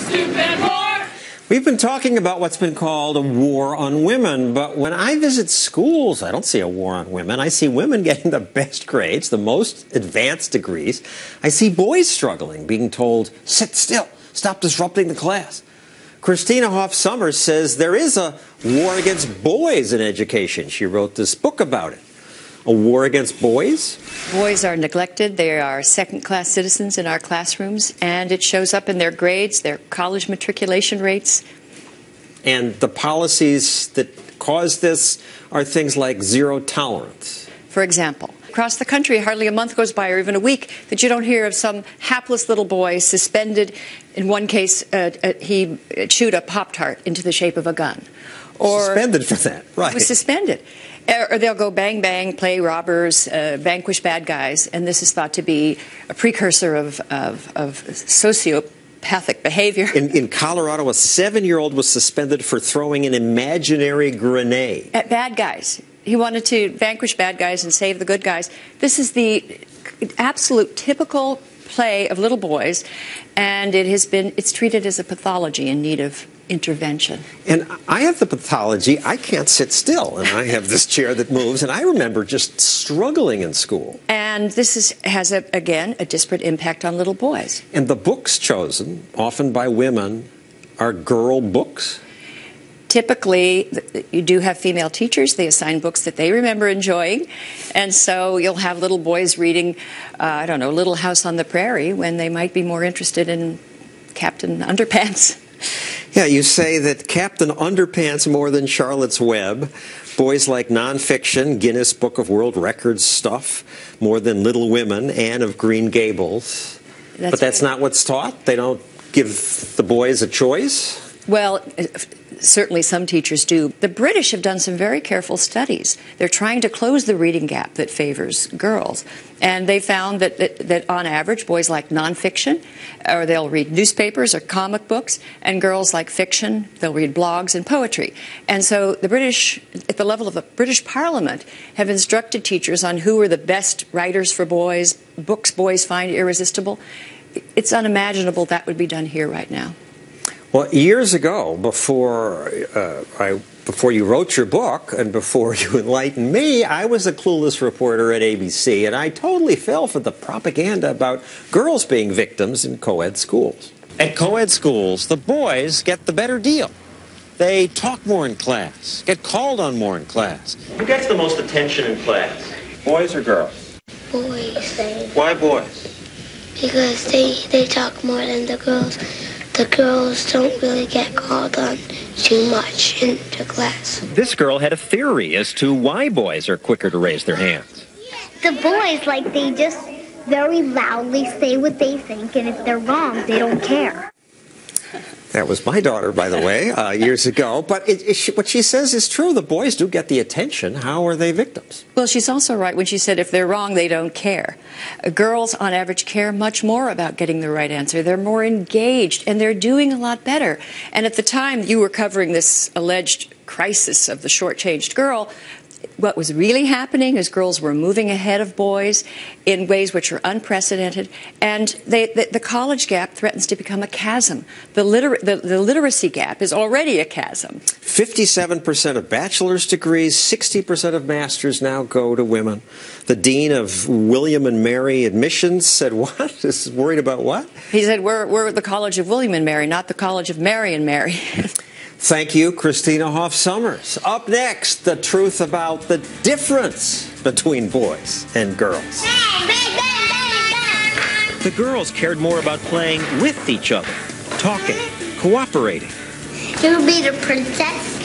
stupid whore. We've been talking about what's been called a war on women, but when I visit schools, I don't see a war on women. I see women getting the best grades, the most advanced degrees. I see boys struggling, being told, sit still, stop disrupting the class. Christina Hoff Sommers says there is a war against boys in education. She wrote this book about it. A war against boys? Boys are neglected. They are second-class citizens in our classrooms, and it shows up in their grades, their college matriculation rates. And the policies that cause this are things like zero tolerance. For example, across the country, hardly a month goes by or even a week that you don't hear of some hapless little boy suspended. In one case, he chewed a Pop-Tart into the shape of a gun. Or suspended for that, right. He was suspended. Or they'll go bang, bang, play robbers, vanquish bad guys, and this is thought to be a precursor of sociopathic behavior. In Colorado, a 7-year-old was suspended for throwing an imaginary grenade. At bad guys. He wanted to vanquish bad guys and save the good guys. This is the absolute typical play of little boys, and it's treated as a pathology in need of intervention. And I have the pathology, I can't sit still, and I have this chair that moves, and I remember just struggling in school. And this has, again, a disparate impact on little boys. And the books chosen, often by women, are girl books? Typically, you do have female teachers. They assign books that they remember enjoying. And so you'll have little boys reading, Little House on the Prairie when they might be more interested in Captain Underpants. Yeah, you say that Captain Underpants more than Charlotte's Web. Boys like nonfiction, Guinness Book of World Records stuff, more than Little Women, Anne of Green Gables. But that's not what's taught? They don't give the boys a choice? Well, certainly some teachers do. The British have done some very careful studies. They're trying to close the reading gap that favors girls. And they found that on average, boys like nonfiction, or they'll read newspapers or comic books, and girls like fiction, they'll read blogs and poetry. And so the British, at the level of the British Parliament, have instructed teachers on who are the best writers for boys, books boys find irresistible. It's unimaginable that would be done here right now. Well, years ago, before you wrote your book and before you enlightened me, I was a clueless reporter at ABC, and I totally fell for the propaganda about girls being victims in co-ed schools. At co-ed schools, the boys get the better deal. They talk more in class, get called on more in class. Who gets the most attention in class, boys or girls? Boys. Why boys? Because they talk more than the girls. The girls don't really get called on too much into class. This girl had a theory as to why boys are quicker to raise their hands. The boys, they just very loudly say what they think, and if they're wrong, they don't care. That was my daughter, by the way, years ago. But what she says is true. The boys do get the attention. How are they victims? Well, she's also right when she said if they're wrong, they don't care. Girls, on average, care much more about getting the right answer. They're more engaged, and they're doing a lot better. And at the time you were covering this alleged crisis of the shortchanged girl, what was really happening is girls were moving ahead of boys in ways which are unprecedented, and the college gap threatens to become a chasm. The literacy gap is already a chasm. 57% of bachelor's degrees, 60% of masters now go to women. The dean of William and Mary admissions said, what? Is worried about what? He said, we're the College of William and Mary, not the College of Mary and Mary. Thank you, Christina Hoff Sommers. Up next, the truth about the difference between boys and girls. The girls cared more about playing with each other, talking, cooperating. You'll be the princess.